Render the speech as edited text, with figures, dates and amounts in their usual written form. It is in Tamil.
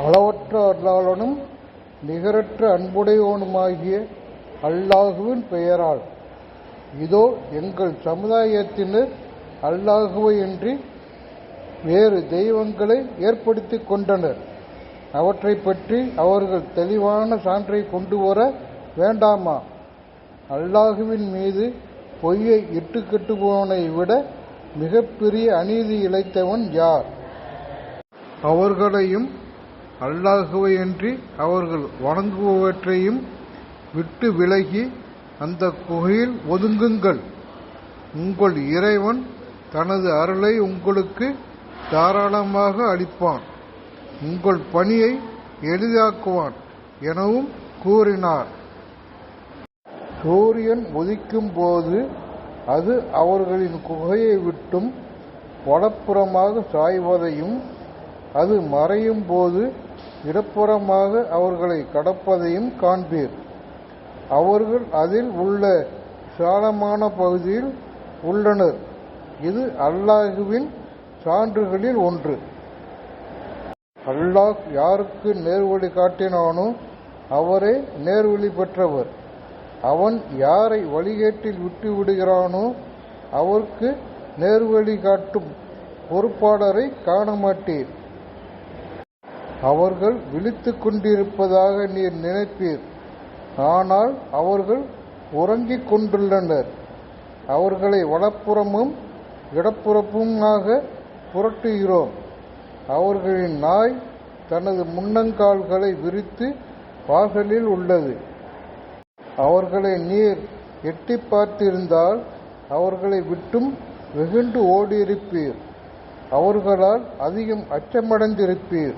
அளவற்ற அருளாளனும் நிகரற்ற அன்புடையோனுமாகிய அல்லாஹுவின் பெயரால். இதோ எங்கள் சமுதாயத்தினர் அல்லாஹுவையன்றி வேறு தெய்வங்களை ஏற்படுத்திக் கொண்டனர். அவற்றை பற்றி அவர்கள் தெளிவான சான்றை கொண்டு வர வேண்டாமா? அல்லாஹுவின் மீது பொய்யை இட்டுக்கட்டுபவனை விட மிகப்பெரிய அநீதி இழைத்தவன் யார்? அவர்களையும் அல்லாஹுவையன்றி அவர்கள் வணங்குபவற்றையும் விட்டு விலகி அந்த குகையில் ஒதுங்குங்கள். உங்கள் இறைவன் தனது அருளை உங்களுக்கு தாராளமாக அளிப்பான், உங்கள் பணியை எளிதாக்குவான் எனவும் கூறினார். சூரியன் உதிக்கும் போது அது அவர்களின் குகையை விட்டும் வலப்புறமாக சாய்வதையும், அது மறையும் போது இடப்புறமாக அவர்களை கடப்பதையும் காண்பீர். அவர்கள் அதில் உள்ள விசாலமான பகுதியில் உள்ளனர். இது அல்லாஹுவின் சான்றுகளில் ஒன்று. அல்லாஹ் யாருக்கு நேர்வழி காட்டினானோ அவரே நேர்வழி பெற்றவர். அவன் யாரை வழிகேட்டில் விட்டு விடுகிறானோ அவருக்கு நேர்வழி காட்டும் பொறுப்பாளரை காண மாட்டீர். அவர்கள் விழித்துக் கொண்டிருப்பதாக நீர் நினைப்பீர், ஆனால் அவர்கள் உறங்கிக் கொண்டுள்ளனர். அவர்களை வலப்புறமும் இடப்புறமுமாக புரட்டுகிறோம். அவர்களின் நாய் தனது முன்னங்கால்களை விரித்து வாசலில் உள்ளது. அவர்களை நீர் எட்டி பார்த்திருந்தால் அவர்களை விட்டும் வெகுண்டு ஓடியிருப்பீர். அவர்களால் அதிகம் அச்சமடைந்திருப்பீர்.